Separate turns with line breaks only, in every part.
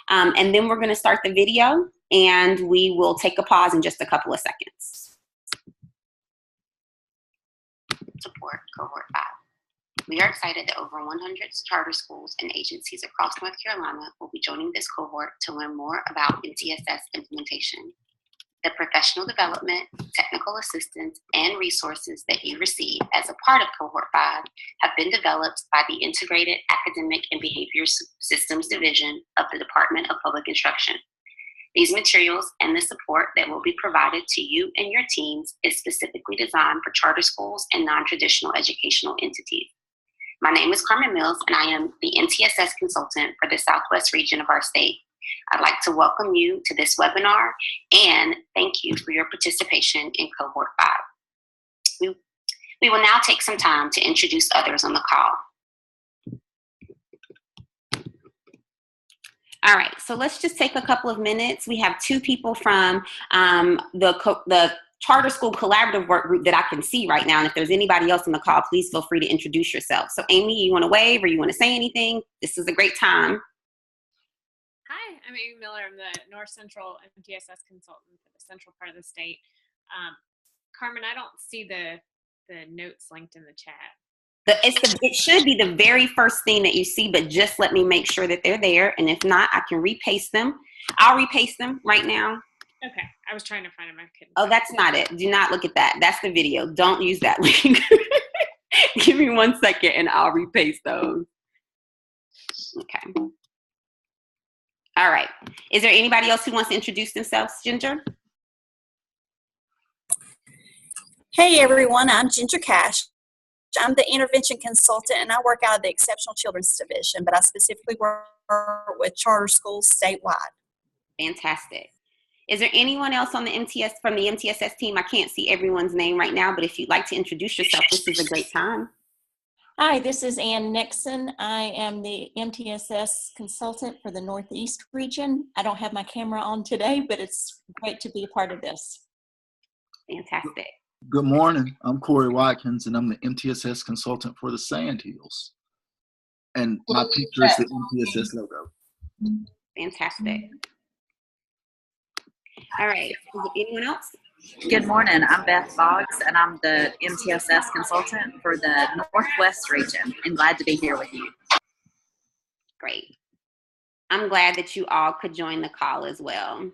And then we're going to start the video, and we will take a pause in just a couple of seconds. Support Cohort 5. We are excited that over 100 charter schools and agencies across North Carolina will be joining this cohort to learn more about MTSS implementation. The professional development, technical assistance, and resources that you receive as a part of Cohort 5 have been developed by the Integrated Academic and Behavior Systems Division of the Department of Public Instruction. These materials and the support that will be provided to you and your teams is specifically designed for charter schools and non-traditional educational entities. My name is Carmen Mills, and I am the MTSS consultant for the Southwest region of our state. I'd like to welcome you to this webinar and thank you for your participation in Cohort 5. We will now take some time to introduce others on the call. All right, so let's just take a couple of minutes. We have two people from the Charter School Collaborative Work Group that I can see right now, and if there's anybody else on the call, please feel free to introduce yourself. So Amy, you want to wave or you want to say anything? This is a great time.
Hi, I'm Amy Miller. I'm the North Central MTSS consultant for the central part of the state. Carmen, I don't see the notes linked in the chat.
It should be the very first thing that you see, but just let me make sure that they're there. And if not, I can repaste them. I'll repaste them right now.
Okay, I was trying to find them. I couldn't.
Oh, that's not it. Do not look at that. That's the video. Don't use that link. Give me 1 second and I'll repaste those. Okay. All right. Is there anybody else who wants to introduce themselves? Ginger?
Hey everyone, I'm Ginger Cash. I'm the intervention consultant and I work out of the Exceptional Children's Division, but I specifically work with charter schools statewide.
Fantastic. Is there anyone else on the from the MTSS team? I can't see everyone's name right now, but if you'd like to introduce yourself, this is a great time.
Hi, this is Ann Nixon. I am the MTSS consultant for the Northeast region. I don't have my camera on today, but it's great to be a part of this.
Fantastic.
Good morning. I'm Corey Watkins, and I'm the MTSS consultant for the Sand Hills. And my picture is the MTSS logo.
Fantastic. All right. Is there anyone else?
Good morning. I'm Beth Boggs, and I'm the MTSS consultant for the Northwest region, and glad to be here with you.
Great. I'm glad that you all could join the call as well.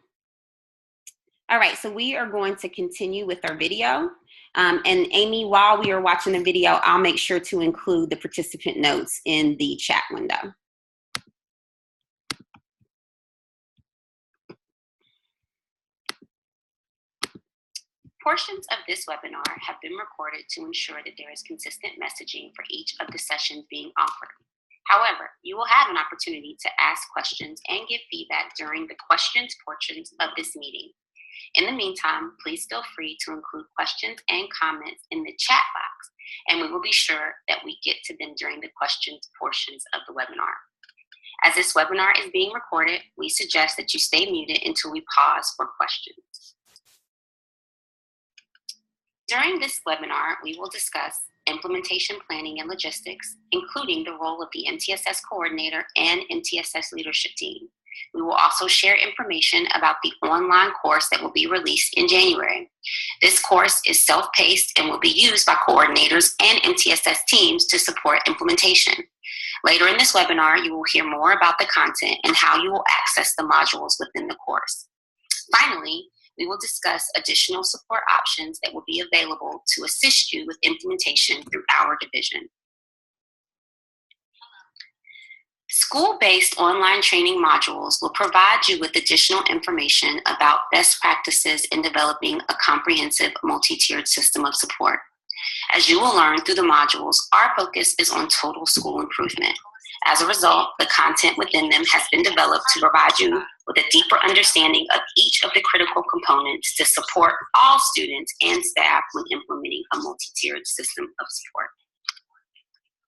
All right, so we are going to continue with our video. And Amy, while we are watching the video, I'll make sure to include the participant notes in the chat window. Portions of this webinar have been recorded to ensure that there is consistent messaging for each of the sessions being offered. However, you will have an opportunity to ask questions and give feedback during the questions portions of this meeting. In the meantime, please feel free to include questions and comments in the chat box, and we will be sure that we get to them during the questions portions of the webinar. As this webinar is being recorded, we suggest that you stay muted until we pause for questions. During this webinar, we will discuss implementation planning and logistics, including the role of the MTSS coordinator and MTSS leadership team. We will also share information about the online course that will be released in January. This course is self-paced and will be used by coordinators and MTSS teams to support implementation. Later in this webinar, you will hear more about the content and how you will access the modules within the course. Finally, we will discuss additional support options that will be available to assist you with implementation through our division. School-based online training modules will provide you with additional information about best practices in developing a comprehensive multi-tiered system of support. As you will learn through the modules, our focus is on total school improvement. As a result, the content within them has been developed to provide you with a deeper understanding of each of the critical components to support all students and staff when implementing a multi-tiered system of support.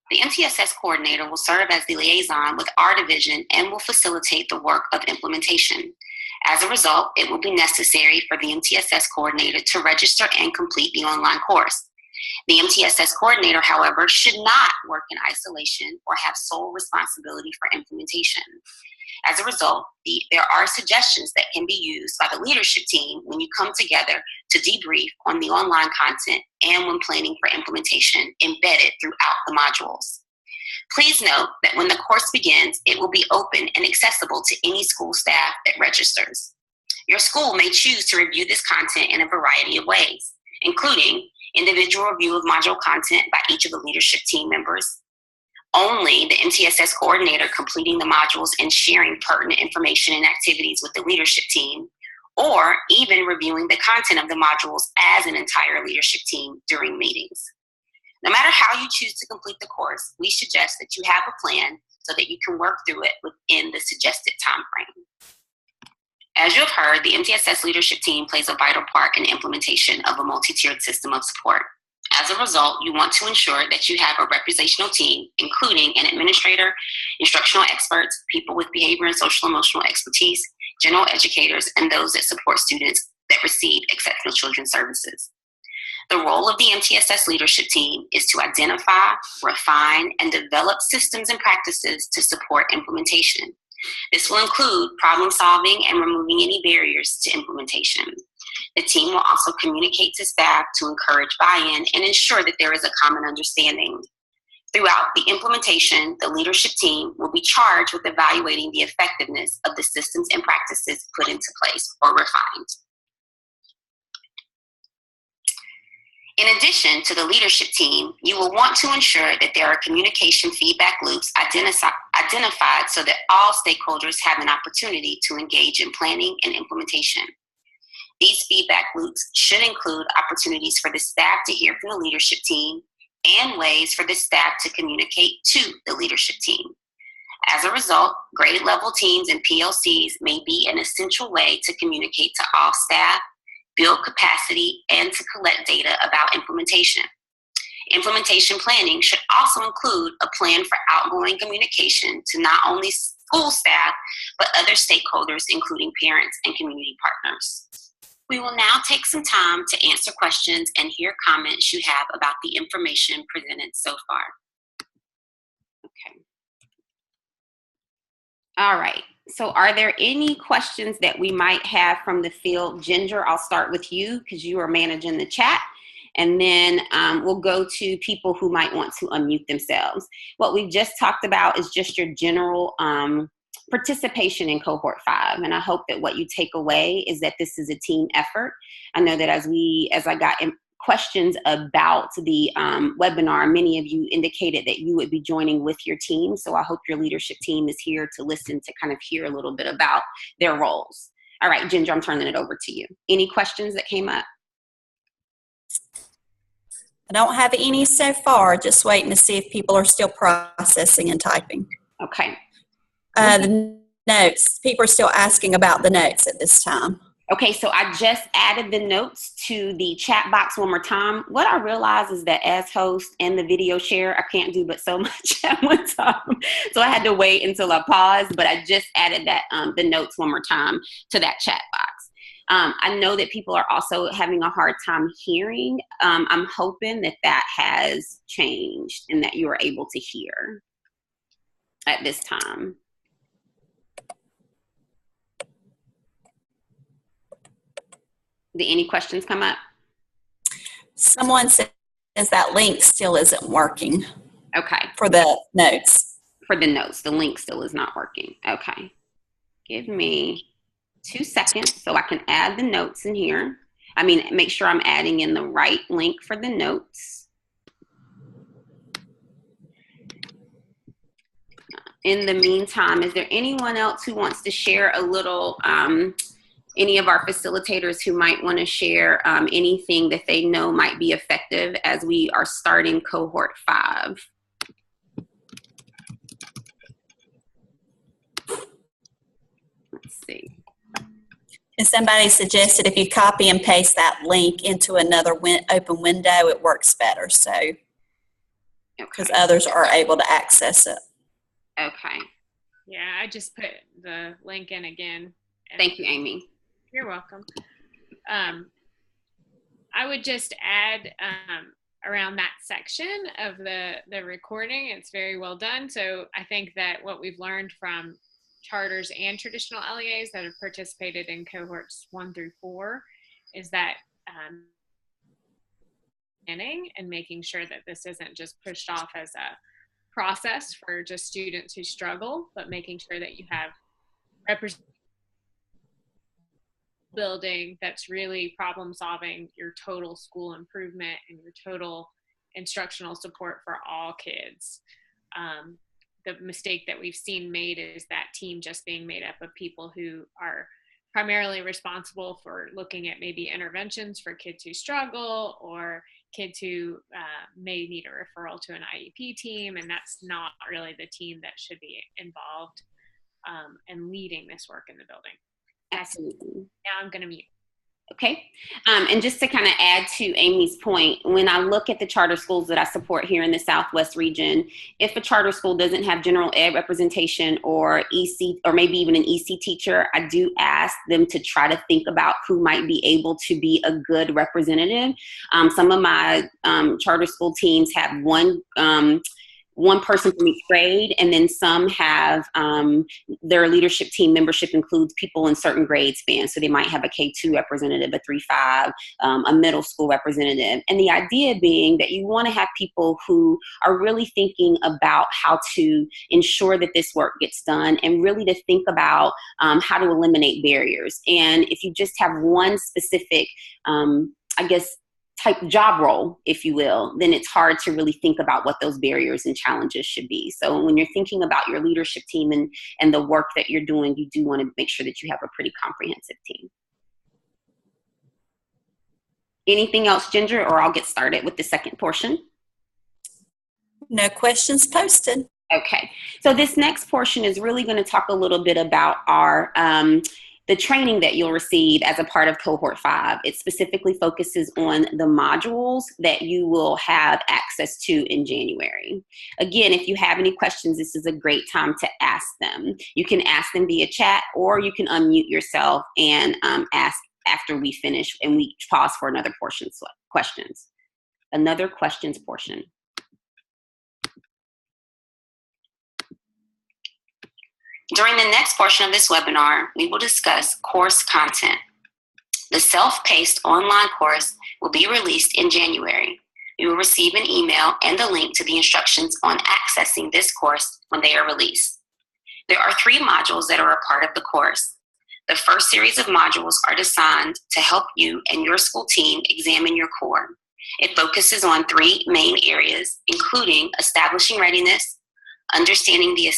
The MTSS coordinator will serve as the liaison with our division and will facilitate the work of implementation. As a result, it will be necessary for the MTSS coordinator to register and complete the online course. The MTSS coordinator, however, should not work in isolation or have sole responsibility for implementation. As a result, there are suggestions that can be used by the leadership team when you come together to debrief on the online content and when planning for implementation embedded throughout the modules. Please note that when the course begins, it will be open and accessible to any school staff that registers. Your school may choose to review this content in a variety of ways, including individual review of module content by each of the leadership team members, only the MTSS coordinator completing the modules and sharing pertinent information and activities with the leadership team, or even reviewing the content of the modules as an entire leadership team during meetings. No matter how you choose to complete the course, we suggest that you have a plan so that you can work through it within the suggested time frame. As you have heard, the MTSS leadership team plays a vital part in the implementation of a multi-tiered system of support. As a result, you want to ensure that you have a representational team, including an administrator, instructional experts, people with behavior and social emotional expertise, general educators, and those that support students that receive exceptional children's services. The role of the MTSS leadership team is to identify, refine, and develop systems and practices to support implementation. This will include problem solving and removing any barriers to implementation. The team will also communicate to staff to encourage buy-in and ensure that there is a common understanding. Throughout the implementation, the leadership team will be charged with evaluating the effectiveness of the systems and practices put into place or refined. In addition to the leadership team, you will want to ensure that there are communication feedback loops identified so that all stakeholders have an opportunity to engage in planning and implementation. These feedback loops should include opportunities for the staff to hear from the leadership team and ways for the staff to communicate to the leadership team. As a result, grade level teams and PLCs may be an essential way to communicate to all staff, build capacity, and to collect data about implementation. Implementation planning should also include a plan for outgoing communication to not only school staff, but other stakeholders, including parents and community partners. We will now take some time to answer questions and hear comments you have about the information presented so far. Okay. All right. So are there any questions that we might have from the field? Ginger, I'll start with you because you are managing the chat. And then we'll go to people who might want to unmute themselves. What we've just talked about is just your general participation in Cohort 5. And I hope that what you take away is that this is a team effort. I know that as I got questions about the webinar, many of you indicated that you would be joining with your team. So I hope your leadership team is here to listen to kind of hear a little bit about their roles. All right, Ginger, I'm turning it over to you. Any questions that came up?
I don't have any so far, just waiting to see if people are still processing and typing.
Okay.
The notes, people are still asking about the notes at this time.
Okay, so I just added the notes to the chat box one more time. What I realized is that as host and the video share, I can't do but so much at one time. So I had to wait until I paused, but I just added that the notes one more time to that chat box. I know that people are also having a hard time hearing. I'm hoping that that has changed and that you are able to hear at this time. Did any questions come up?
Someone says that link still isn't working.
Okay.
For the notes.
For the notes, the link still is not working. Okay. Give me 2 seconds so I can add the notes in here. I mean, make sure I'm adding in the right link for the notes. In the meantime, is there anyone else who wants to share a little, any of our facilitators who might want to share anything that they know might be effective as we are starting Cohort 5? Let's see.
And somebody suggested if you copy and paste that link into another open window, it works better. So, because others are able to access it.
Okay.
Yeah, I just put the link in again.
Thank you, Amy.
You're welcome. I would just add around that section of the recording, it's very well done. So I think that what we've learned from charters and traditional LEAs that have participated in cohorts 1 through 4 is that planning and making sure that this isn't just pushed off as a process for just students who struggle, but making sure that you have building that's really problem solving your total school improvement and your total instructional support for all kids. The mistake that we've seen made is that team just being made up of people who are primarily responsible for looking at maybe interventions for kids who struggle or kids who may need a referral to an IEP team, and that's not really the team that should be involved and leading this work in the building.
Absolutely.
Now I'm going to mute.
Okay. And just to kind of add to Amy's point, when I look at the charter schools that I support here in the Southwest region, if a charter school doesn't have general ed representation or EC, or maybe even an EC teacher, I do ask them to try to think about who might be able to be a good representative. Some of my charter school teams have one person from each grade, and then some have their leadership team membership includes people in certain grade spans. So they might have a K2 representative, a 3-5, a middle school representative. And the idea being that you want to have people who are really thinking about how to ensure that this work gets done and really to think about how to eliminate barriers. And if you just have one specific, type job role, if you will, then it's hard to really think about what those barriers and challenges should be. So when you're thinking about your leadership team and the work that you're doing, you do want to make sure that you have a pretty comprehensive team. Anything else, Ginger, or I'll get started with the second portion?
No questions posted.
Okay, so this next portion is really going to talk a little bit about our the training that you'll receive as a part of Cohort 5. It specifically focuses on the modules that you will have access to in January. Again, if you have any questions, this is a great time to ask them. You can ask them via chat, or you can unmute yourself and ask after we finish and we pause for another questions. Another questions portion. During the next portion of this webinar, we will discuss course content. The self-paced online course will be released in January. You will receive an email and a link to the instructions on accessing this course when they are released. There are 3 modules that are a part of the course. The first series of modules are designed to help you and your school team examine your core. It focuses on 3 main areas, including establishing readiness, understanding the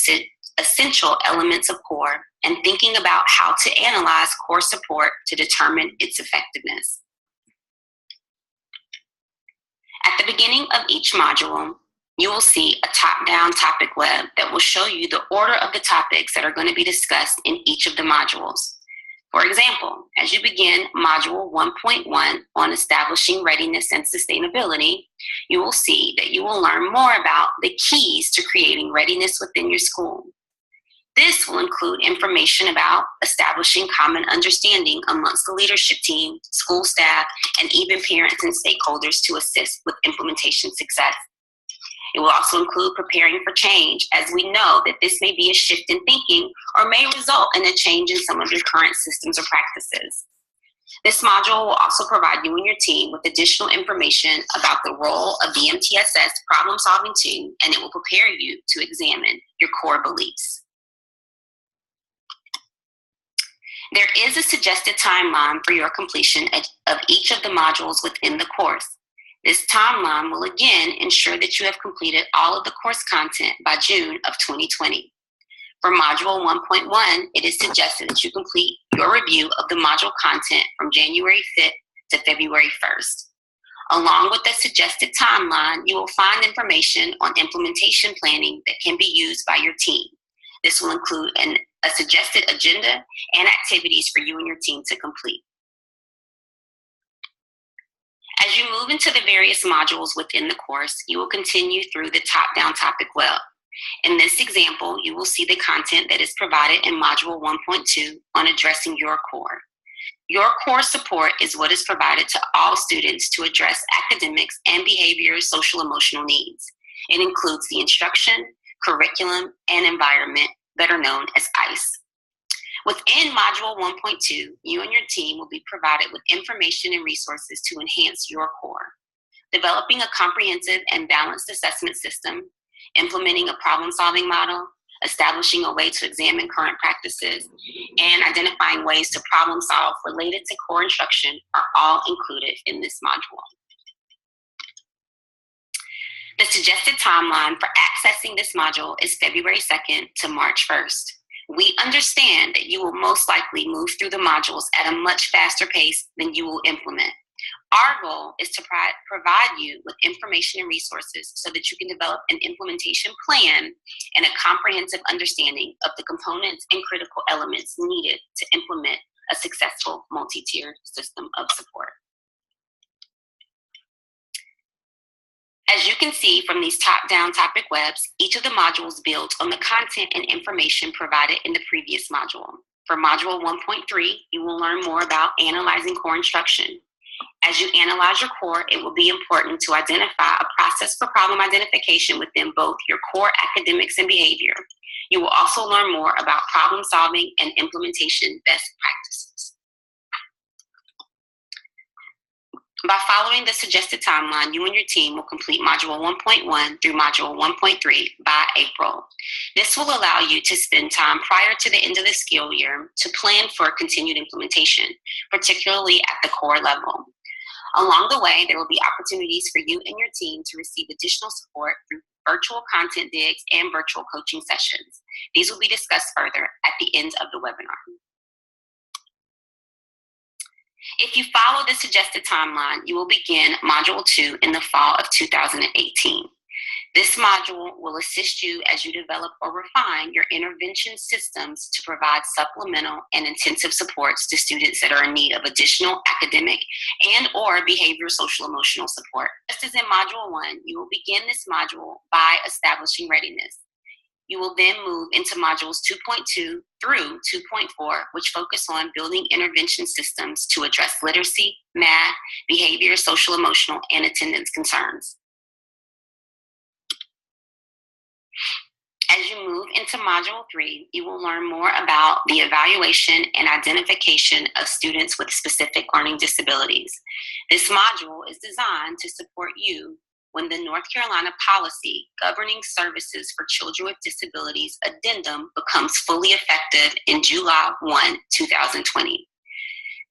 essential elements of core, and thinking about how to analyze core support to determine its effectiveness. At the beginning of each module, you will see a top-down topic web that will show you the order of the topics that are going to be discussed in each of the modules. For example, as you begin Module 1.1 on establishing readiness and sustainability, you will see that you will learn more about the keys to creating readiness within your school. This will include information about establishing common understanding amongst the leadership team, school staff, and even parents and stakeholders to assist with implementation success. It will also include preparing for change, as we know that this may be a shift in thinking or may result in a change in some of your current systems or practices. This module will also provide you and your team with additional information about the role of the MTSS problem-solving team, and it will prepare you to examine your core beliefs. There is a suggested timeline for your completion of each of the modules within the course. This timeline will again ensure that you have completed all of the course content by June of 2020. For Module 1.1, it is suggested that you complete your review of the module content from January 5th to February 1st. Along with the suggested timeline, you will find information on implementation planning that can be used by your team. This will include a suggested agenda and activities for you and your team to complete. As you move into the various modules within the course, you will continue through the top-down topic web. In this example, you will see the content that is provided in Module 1.2 on addressing your core. Your core support is what is provided to all students to address academics and behavior, social, emotional needs. It includes the instruction, curriculum, and environment, better known as ICE. Within Module 1.2, you and your team will be provided with information and resources to enhance your core. Developing a comprehensive and balanced assessment system, implementing a problem-solving model, establishing a way to examine current practices, and identifying ways to problem solve related to core instruction are all included in this module. The suggested timeline for accessing this module is February 2nd to March 1st. We understand that you will most likely move through the modules at a much faster pace than you will implement. Our goal is to provide you with information and resources so that you can develop an implementation plan and a comprehensive understanding of the components and critical elements needed to implement a successful multi-tiered system of support. As you can see from these top-down topic webs, each of the modules builds on the content and information provided in the previous module. For Module 1.3, you will learn more about analyzing core instruction. As you analyze your core, it will be important to identify a process for problem identification within both your core academics and behavior. You will also learn more about problem solving and implementation best practices. By following the suggested timeline, you and your team will complete Module 1.1 through Module 1.3 by April. This will allow you to spend time prior to the end of the school year to plan for continued implementation, particularly at the core level. Along the way, there will be opportunities for you and your team to receive additional support through virtual content digs and virtual coaching sessions. These will be discussed further at the end of the webinar. If you follow the suggested timeline, you will begin Module 2 in the fall of 2018. This module will assist you as you develop or refine your intervention systems to provide supplemental and intensive supports to students that are in need of additional academic and or behavioral social emotional support. Just as in Module 1, you will begin this module by establishing readiness. You will then move into modules 2.2 through 2.4, which focus on building intervention systems to address literacy, math, behavior, social, emotional, and attendance concerns. As you move into Module 3, you will learn more about the evaluation and identification of students with specific learning disabilities. This module is designed to support you when the North Carolina policy governing services for children with disabilities addendum becomes fully effective in July 1, 2020.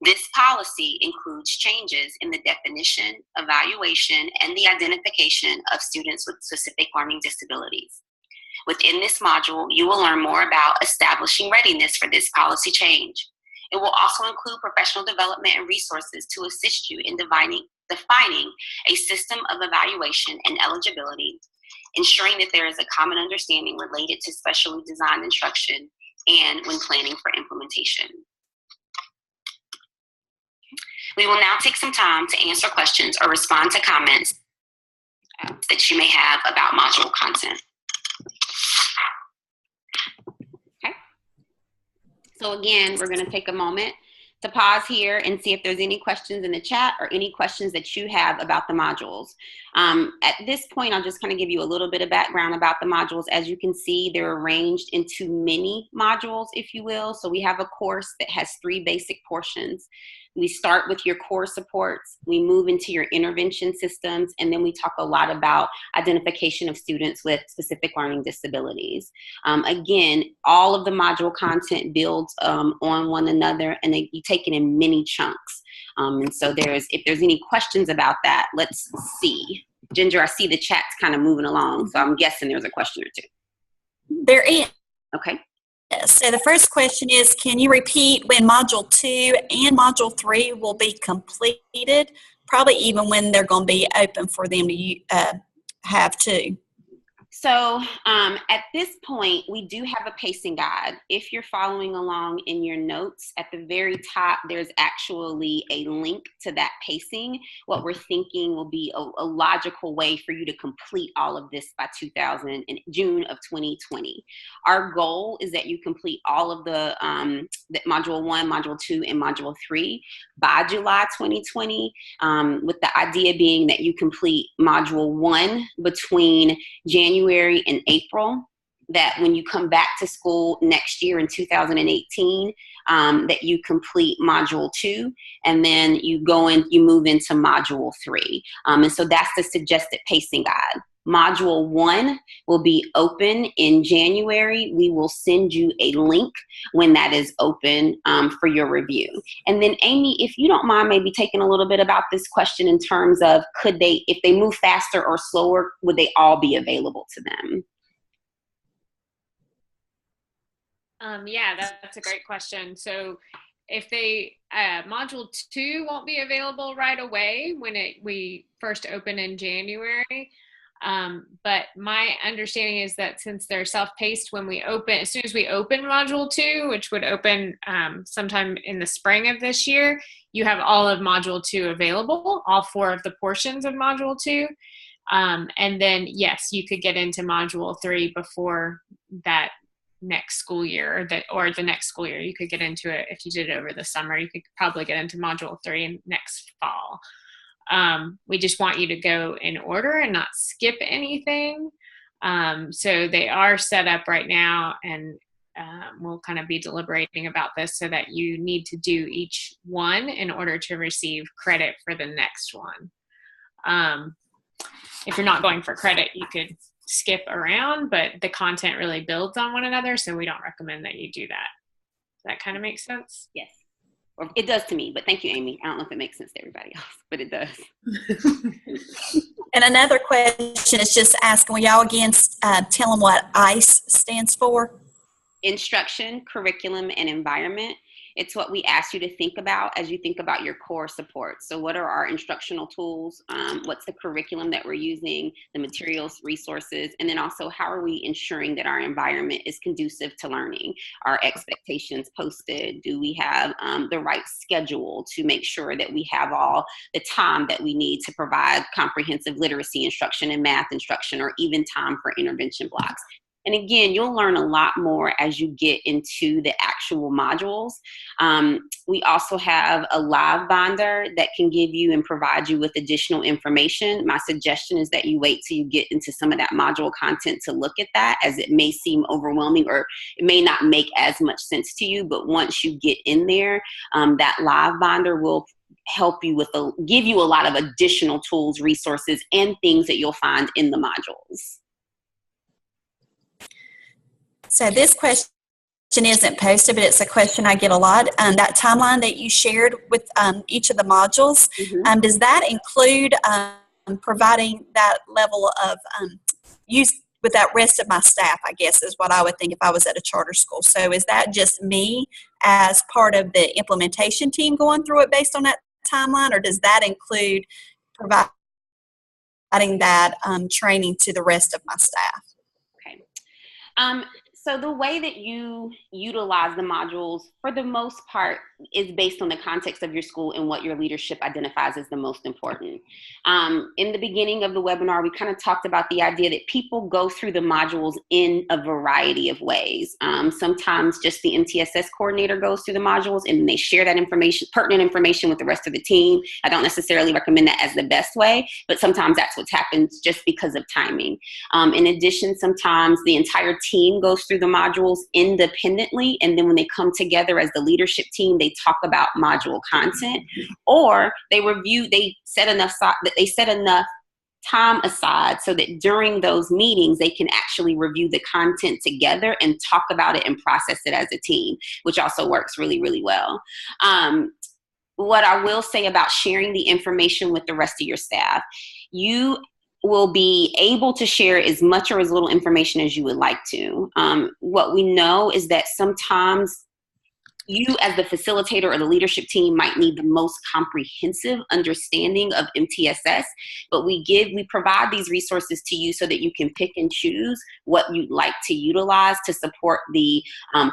This policy includes changes in the definition, evaluation, and the identification of students with specific learning disabilities. Within this module, you will learn more about establishing readiness for this policy change. It will also include professional development and resources to assist you in defining a system of evaluation and eligibility, ensuring that there is a common understanding related to specially designed instruction and when planning for implementation. We will now take some time to answer questions or respond to comments that you may have about module content. Okay. So again, we're going to take a moment to pause here and see if there's any questions in the chat or any questions that you have about the modules. At this point, I'll just kind of give you a little bit of background about the modules. As you can see, they're arranged into mini modules, if you will. So we have a course that has 3 basic portions. We start with your core supports, we move into your intervention systems, and then we talk a lot about identification of students with specific learning disabilities. Again, all of the module content builds on one another, and you take it in mini chunks. And so if there's any questions about that, let's see. Ginger, I see the chat's kind of moving along, so I'm guessing there's a question or two.
There is.
Okay.
So the first question is, can you repeat when Module 2 and Module 3 will be completed? Probably even when they're going to be open for them to have too.
So at this point, we do have a pacing guide. If you're following along in your notes, at the very top, there's actually a link to that pacing. What we're thinking will be a logical way for you to complete all of this by June of 2020. Our goal is that you complete all of the Module 1, Module 2, and Module 3 by July 2020, with the idea being that you complete Module 1 between January and April, that when you come back to school next year in 2018, that you complete module 2, and then you move into module 3. And so that's the suggested pacing guide. Module 1 will be open in January. We will send you a link when that is open for your review. And then Amy, if you don't mind maybe taking a little bit about this question in terms of if they move faster or slower, would they all be available to them?
Yeah, that's a great question. So if module 2 won't be available right away when we first open in January. But my understanding is that since they're self-paced, as soon as we open module 2, which would open sometime in the spring of this year, you have all of module 2 available, all 4 of the portions of module 2. And then, yes, you could get into module 3 before that next school year, or the next school year. You could get into it if you did it over the summer. You could probably get into module 3 next fall. We just want you to go in order and not skip anything. So they are set up right now, and we'll kind of be deliberating about this, so that you need to do each one in order to receive credit for the next one. If you're not going for credit, you could skip around, but the content really builds on one another, so we don't recommend that you do that. Does that kind of make sense?
Yes. Or it does to me, but thank you, Amy. I don't know if it makes sense to everybody else, but it does.
And another question is just asking, will y'all again tell them what ICE stands for?
Instruction, curriculum, and environment. It's what we ask you to think about as you think about your core support. So what are our instructional tools? What's the curriculum that we're using, the materials, resources, and then also how are we ensuring that our environment is conducive to learning? Are expectations posted? Do we have the right schedule to make sure that we have all the time that we need to provide comprehensive literacy instruction and math instruction, or even time for intervention blocks? And again, you'll learn a lot more as you get into the actual modules. We also have a live binder that can give you and provide you with additional information. My suggestion is that you wait till you get into some of that module content to look at that, as it may seem overwhelming or it may not make as much sense to you. But once you get in there, that live binder will help you give you a lot of additional tools, resources, and things that you'll find in the modules.
So this question isn't posted, but it's a question I get a lot. That timeline that you shared with each of the modules, does that include providing that level of use with that rest of my staff, I guess, is what I would think if I was at a charter school. So is that just me as part of the implementation team going through it based on that timeline, or does that include providing that training to the rest of my staff?
Okay. So the way that you utilize the modules, for the most part, is based on the context of your school and what your leadership identifies as the most important. In the beginning of the webinar, we kind of talked about the idea that people go through the modules in a variety of ways. Sometimes just the MTSS coordinator goes through the modules and they share that information, pertinent information, with the rest of the team. I don't necessarily recommend that as the best way, but sometimes that's what happens just because of timing. In addition, sometimes the entire team goes through the modules independently, and then when they come together as the leadership team, they talk about module content, or they set enough time aside so that during those meetings they can actually review the content together and talk about it and process it as a team, which also works really, really well. What I will say about sharing the information with the rest of your staff, you will be able to share as much or as little information as you would like to. What we know is that sometimes you as the facilitator or the leadership team might need the most comprehensive understanding of MTSS, but we provide these resources to you so that you can pick and choose what you'd like to utilize to support the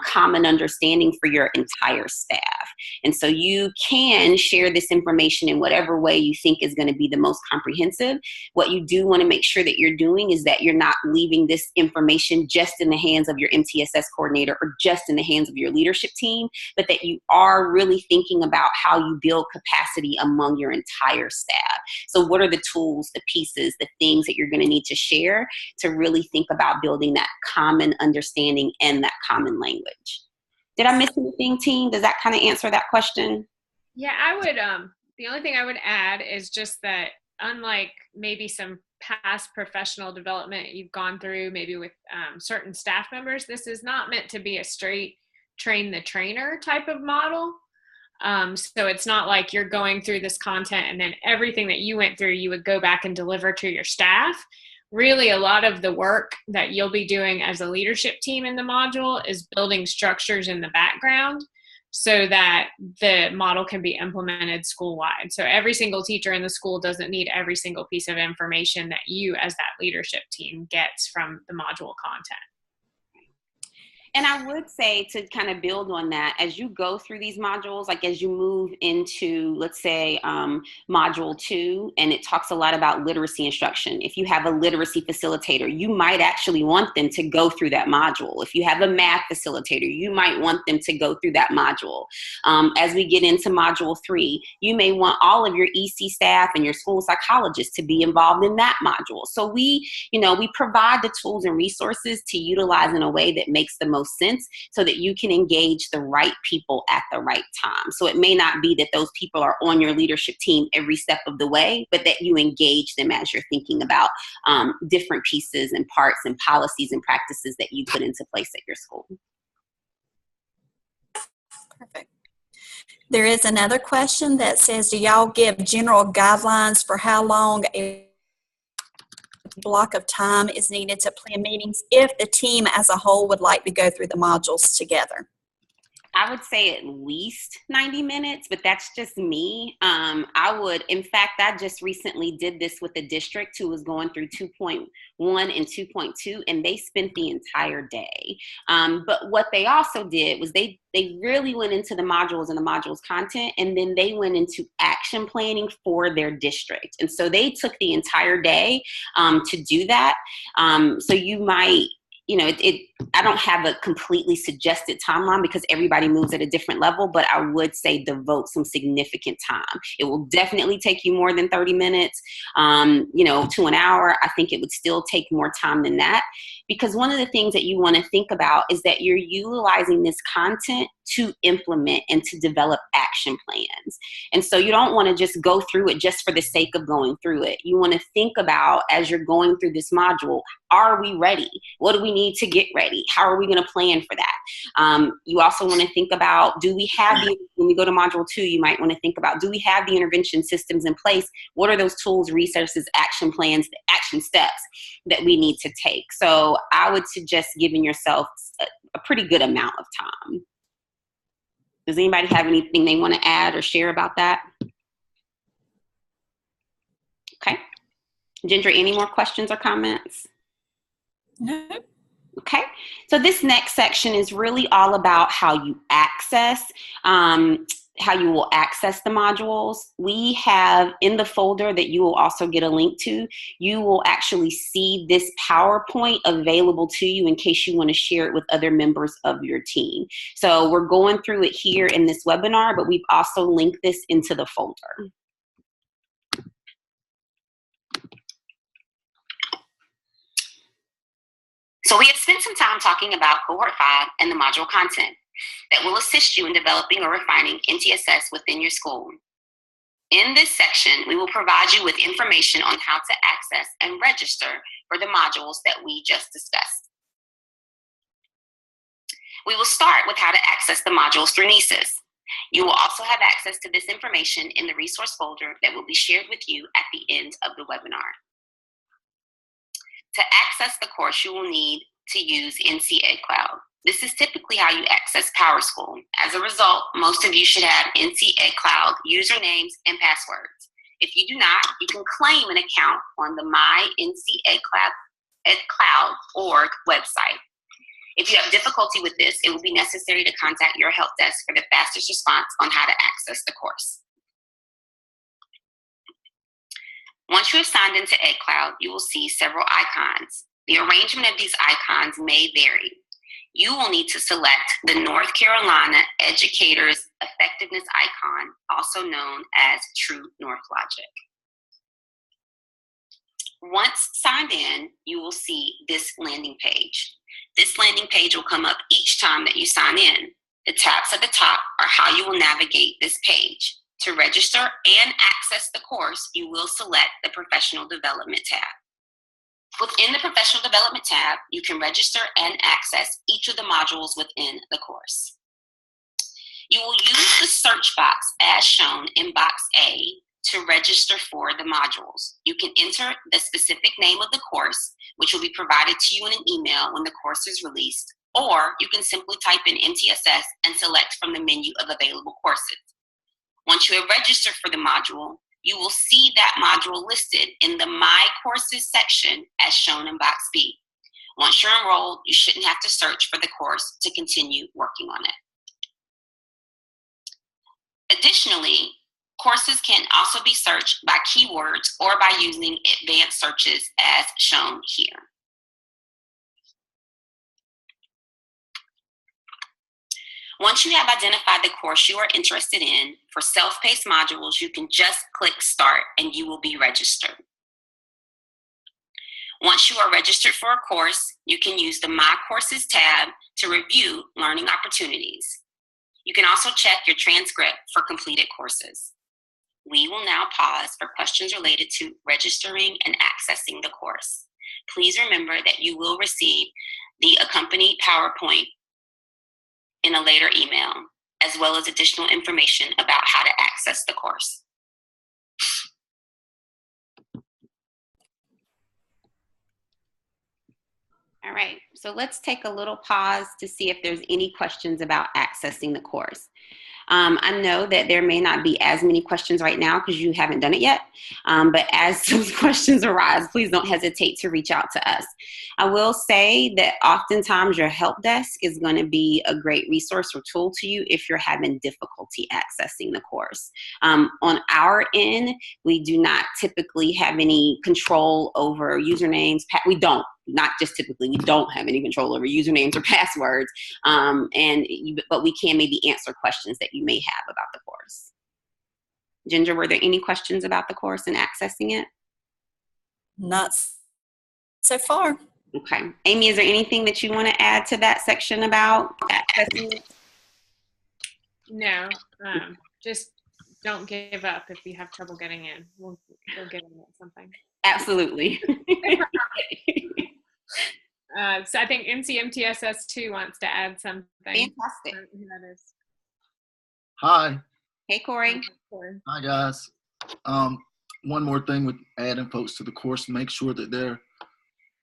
common understanding for your entire staff. And so you can share this information in whatever way you think is going to be the most comprehensive. What you do want to make sure that you're doing is that you're not leaving this information just in the hands of your MTSS coordinator or just in the hands of your leadership team, but that you are really thinking about how you build capacity among your entire staff. So what are the tools, the pieces, the things that you're going to need to share to really think about building that common understanding and that common language? Did I miss anything, team? Does that kind of answer that question?
Yeah, I would, the only thing I would add is just that unlike maybe some past professional development you've gone through, maybe with certain staff members, this is not meant to be a straight train the trainer type of model. So it's not like you're going through this content and then everything that you went through, you would go back and deliver to your staff. Really, a lot of the work that you'll be doing as a leadership team in the module is building structures in the background so that the model can be implemented school-wide. So every single teacher in the school doesn't need every single piece of information that you as that leadership team gets from the module content.
And I would say, to kind of build on that, as you go through these modules, like as you move into, let's say, module 2, and it talks a lot about literacy instruction. If you have a literacy facilitator, you might actually want them to go through that module. If you have a math facilitator, you might want them to go through that module. As we get into module 3, you may want all of your EC staff and your school psychologists to be involved in that module. So we provide the tools and resources to utilize in a way that makes the most sense so that you can engage the right people at the right time. So it may not be that those people are on your leadership team every step of the way, but that you engage them as you're thinking about different pieces and parts and policies and practices that you put into place at your school.
Perfect. There is another question that says, do y'all give general guidelines for how long a block of time is needed to plan meetings if the team as a whole would like to go through the modules together?
I would say at least 90 minutes, but that's just me. In fact, I just recently did this with a district who was going through 2.1 and 2.2, and they spent the entire day. But what they also did was they really went into the modules and the modules content, and then they went into action planning for their district. And so they took the entire day to do that. So you might, I don't have a completely suggested timeline because everybody moves at a different level, but I would say devote some significant time. It will definitely take you more than 30 minutes, to an hour. I think it would still take more time than that, because one of the things that you want to think about is that you're utilizing this content to implement and to develop action plans. And so you don't want to just go through it just for the sake of going through it. You want to think about, as you're going through this module, are we ready? What do we need to get ready? How are we going to plan for that? You also want to think about, when we go to module 2, you might want to think about, do we have the intervention systems in place? What are those tools, resources, action plans, the action steps that we need to take? So I would suggest giving yourself a pretty good amount of time. Does anybody have anything they want to add or share about that? Okay. Ginger, any more questions or comments?
No.
Okay. So this next section is really all about how you access, how you will access the modules. We have in the folder that you will also get a link to, you will actually see this PowerPoint available to you in case you want to share it with other members of your team. So we're going through it here in this webinar, but we've also linked this into the folder. So we have spent some time talking about Cohort 5 and the module content that will assist you in developing or refining MTSS within your school. In this section, we will provide you with information on how to access and register for the modules that we just discussed. We will start with how to access the modules through NESIS. You will also have access to this information in the resource folder that will be shared with you at the end of the webinar. To access the course, you will need to use NC Ed Cloud. This is typically how you access PowerSchool. As a result, most of you should have NC Ed Cloud usernames and passwords. If you do not, you can claim an account on the My NC Ed Cloud org website. If you have difficulty with this, it will be necessary to contact your help desk for the fastest response on how to access the course. Once you have signed into EdCloud, you will see several icons. The arrangement of these icons may vary. You will need to select the North Carolina Educators Effectiveness icon, also known as True North Logic. Once signed in, you will see this landing page. This landing page will come up each time that you sign in. The tabs at the top are how you will navigate this page. To register and access the course, you will select the Professional Development tab. Within the Professional Development tab, you can register and access each of the modules within the course. You will use the search box as shown in box A to register for the modules. You can enter the specific name of the course, which will be provided to you in an email when the course is released, or you can simply type in MTSS and select from the menu of available courses. Once you have registered for the module, you will see that module listed in the My Courses section as shown in box B. Once you're enrolled, you shouldn't have to search for the course to continue working on it. Additionally, courses can also be searched by keywords or by using advanced searches as shown here. Once you have identified the course you are interested in, for self-paced modules, you can just click Start and you will be registered. Once you are registered for a course, you can use the My Courses tab to review learning opportunities. You can also check your transcript for completed courses. We will now pause for questions related to registering and accessing the course. Please remember that you will receive the accompanied PowerPoint in a later email, as well as additional information about how to access the course. All right, so let's take a little pause to see if there's any questions about accessing the course. I know that there may not be as many questions right now because you haven't done it yet, but as those questions arise, please don't hesitate to reach out to us. I will say that oftentimes your help desk is going to be a great resource or tool to you if you're having difficulty accessing the course. On our end, we do not typically have any control over usernames. We don't. Not just typically, we don't have any control over usernames or passwords, but we can maybe answer questions that you may have about the course. Ginger, were there any questions about the course and accessing it?
Not so far.
Okay. Amy, is there anything that you want to add to that section about accessing it?
No, just don't give up if you have trouble getting in. We'll get in at something.
Absolutely.
So I think NCMTSS 2 wants to add something.
Fantastic.
Who that is.
Hi.
Hey, Corey.
Hi, guys. One more thing with adding folks to the course, make sure that their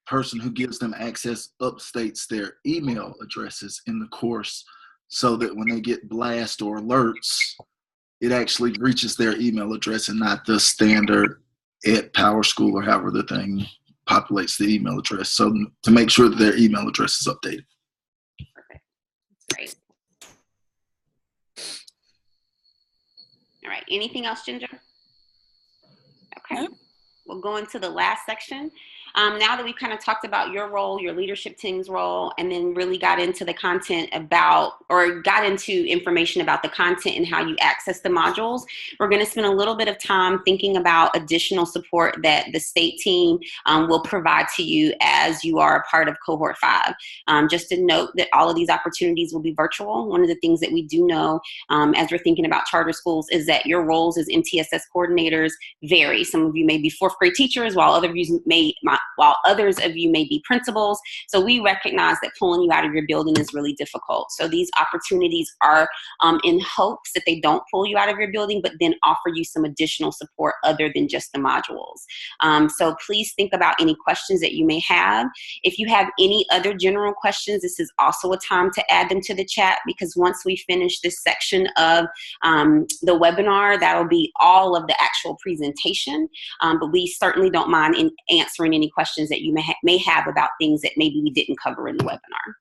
person who gives them access upstates their email addresses in the course so that when they get blast or alerts, it actually reaches their email address and not the standard @PowerSchool or however the thing populates the email address. So to make sure that their email address is updated.
Perfect. That's great. All right. Anything else, Ginger? Okay.
No.
We'll go into the last section. Now that we've kind of talked about your role, your leadership team's role, and then really got into the content got into information about the content and how you access the modules, we're going to spend a little bit of time thinking about additional support that the state team will provide to you as you are a part of Cohort 5. Just to note that all of these opportunities will be virtual. One of the things that we do know as we're thinking about charter schools is that your roles as MTSS coordinators vary. Some of you may be fourth grade teachers, while others of you may be principals. So we recognize that pulling you out of your building is really difficult. So these opportunities are in hopes that they don't pull you out of your building, but then offer you some additional support other than just the modules. So please think about any questions that you may have. If you have any other general questions, this is also a time to add them to the chat, because once we finish this section of the webinar, that'll be all of the actual presentation. But we certainly don't mind answering any questions that you may have about things that maybe we didn't cover in the webinar.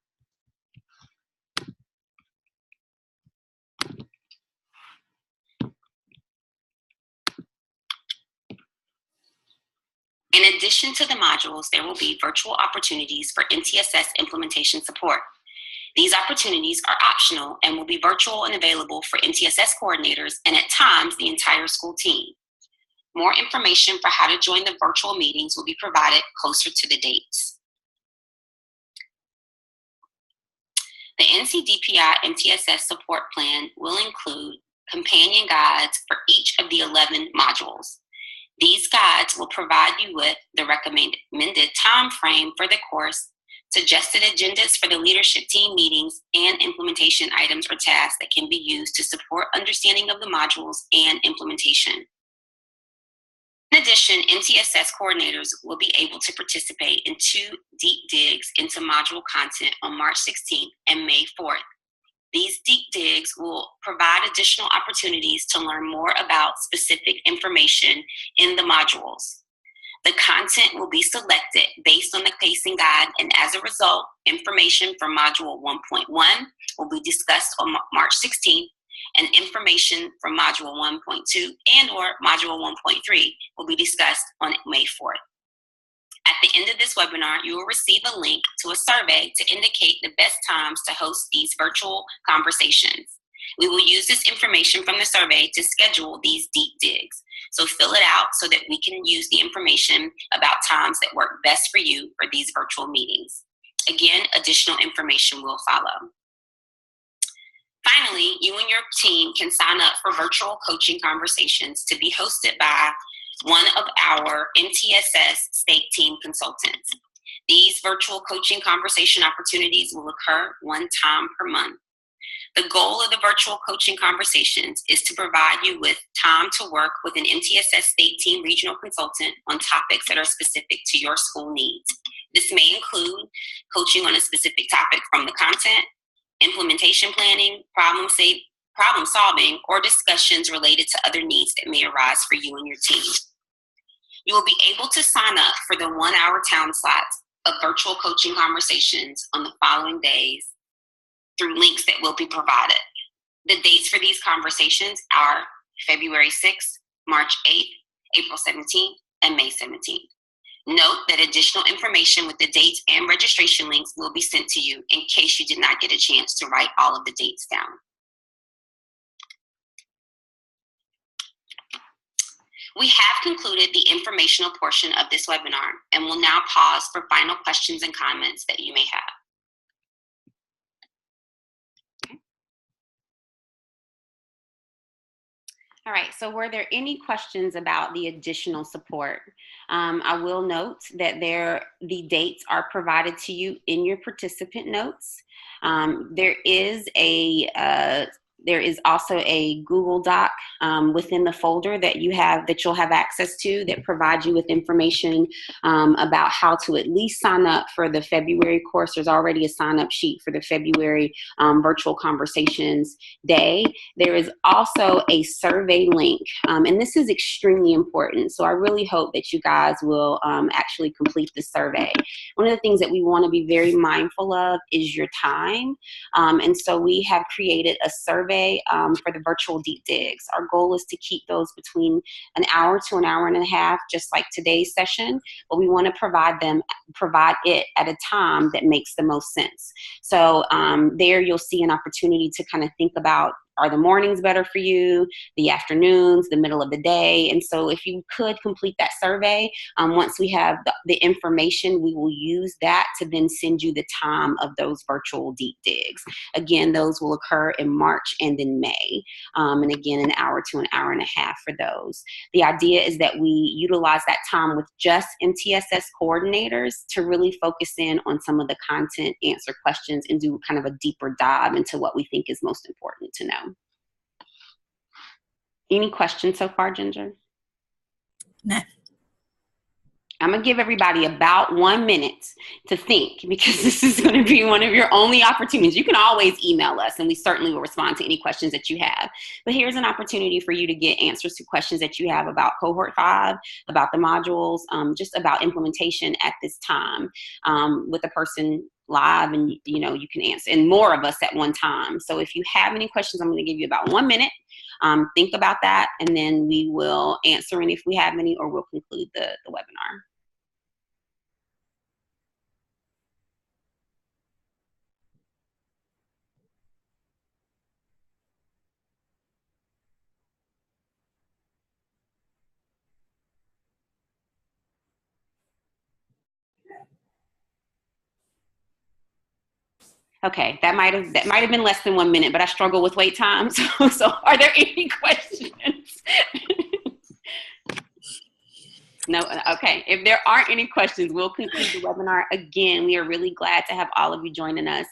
In addition to the modules, there will be virtual opportunities for MTSS implementation support. These opportunities are optional and will be virtual and available for MTSS coordinators and at times the entire school team. More information for how to join the virtual meetings will be provided closer to the dates. The NCDPI MTSS support plan will include companion guides for each of the 11 modules. These guides will provide you with the recommended time frame for the course, suggested agendas for the leadership team meetings, and implementation items or tasks that can be used to support understanding of the modules and implementation. In addition, MTSS coordinators will be able to participate in 2 deep digs into module content on March 16th and May 4th. These deep digs will provide additional opportunities to learn more about specific information in the modules. The content will be selected based on the pacing guide, and as a result, information from Module 1.1 will be discussed on March 16th, and information from Module 1.2 and or Module 1.3 will be discussed on May 4th. At the end of this webinar, you will receive a link to a survey to indicate the best times to host these virtual conversations. We will use this information from the survey to schedule these deep digs. So fill it out so that we can use the information about times that work best for you for these virtual meetings. Again, additional information will follow. Finally, you and your team can sign up for virtual coaching conversations to be hosted by one of our MTSS state team consultants. These virtual coaching conversation opportunities will occur 1 time per month. The goal of the virtual coaching conversations is to provide you with time to work with an MTSS state team regional consultant on topics that are specific to your school needs. This may include coaching on a specific topic from the content, implementation planning, problem solving, or discussions related to other needs that may arise for you and your team. You will be able to sign up for the 1-hour time slots of virtual coaching conversations on the following days through links that will be provided. The dates for these conversations are February 6th, March 8th, April 17th, and May 17th. Note that additional information with the dates and registration links will be sent to you in case you did not get a chance to write all of the dates down. We have concluded the informational portion of this webinar and will now pause for final questions and comments that you may have. All right, so were there any questions about the additional support? I will note that the dates are provided to you in your participant notes. There is also a Google Doc within the folder that you'll have access to that provides you with information about how to at least sign up for the February course. There's already a sign-up sheet for the February Virtual Conversations Day. There is also a survey link, and this is extremely important. So I really hope that you guys will actually complete the survey. One of the things that we want to be very mindful of is your time, and so we have created a survey for the virtual deep digs. Our goal is to keep those between an hour to an hour and a half, just like today's session, but we want to provide it at a time that makes the most sense. So there you'll see an opportunity to kind of think about, are the mornings better for you, the afternoons, the middle of the day? And so if you could complete that survey, once we have the information, we will use that to then send you the time of those virtual deep digs. Again, those will occur in March and in May. And again, an hour to an hour and a half for those. The idea is that we utilize that time with just MTSS coordinators to really focus in on some of the content, answer questions, and do kind of a deeper dive into what we think is most important to know. Any questions so far, Ginger?
No.
I'm going to give everybody about 1 minute to think, because this is going to be one of your only opportunities. You can always email us, and we certainly will respond to any questions that you have. But here's an opportunity for you to get answers to questions that you have about Cohort 5, about the modules, just about implementation at this time with a person live, and you can answer, and more of us at one time. So if you have any questions, I'm going to give you about 1 minute. Think about that, and then we will answer any if we have any, or we'll conclude the webinar. Okay, that might have been less than 1 minute, but I struggle with wait times. So are there any questions? No, okay. If there aren't any questions, we'll conclude the webinar. Again, we are really glad to have all of you joining us.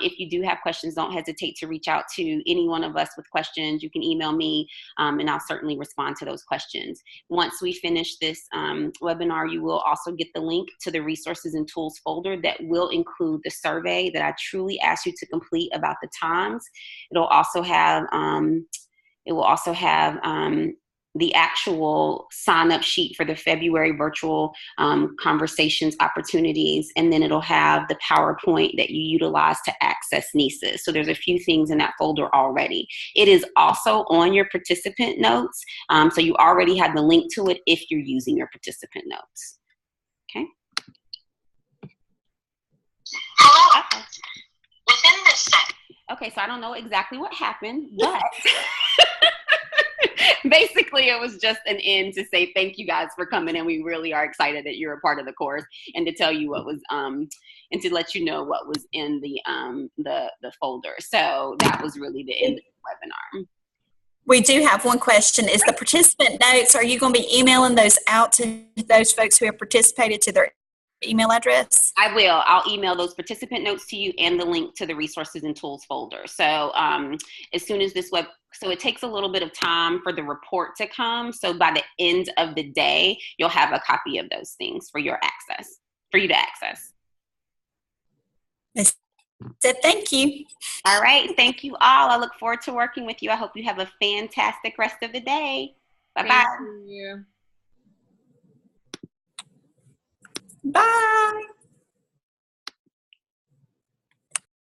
If you do have questions, don't hesitate to reach out to any one of us with questions. You can email me, and I'll certainly respond to those questions. Once we finish this webinar, you will also get the link to the resources and tools folder that will include the survey that I truly asked you to complete about the times. It will also have the actual sign-up sheet for the February virtual conversations opportunities, and then it'll have the PowerPoint that you utilize to access NESAs. So there's a few things in that folder already. It is also on your participant notes, so you already have the link to it if you're using your participant notes. Okay?
Hello.
Okay.
Within this set.
Okay, so I don't know exactly what happened, but basically it was just an end to say thank you guys for coming, and we really are excited that you're a part of the course, and to tell you what was and to let you know what was in the folder. So that was really the end of the webinar.
We do have one question. Is the participant notes, are you going to be emailing those out to those folks who have participated to their email address?
I will. I'll email those participant notes to you and the link to the resources and tools folder. So as soon as so it takes a little bit of time for the report to come. So by the end of the day, you'll have a copy of those things for you to access.
So thank you.
All right. Thank you all. I look forward to working with you. I hope you have a fantastic rest of the day. Bye-bye.
Thank you.
Bye.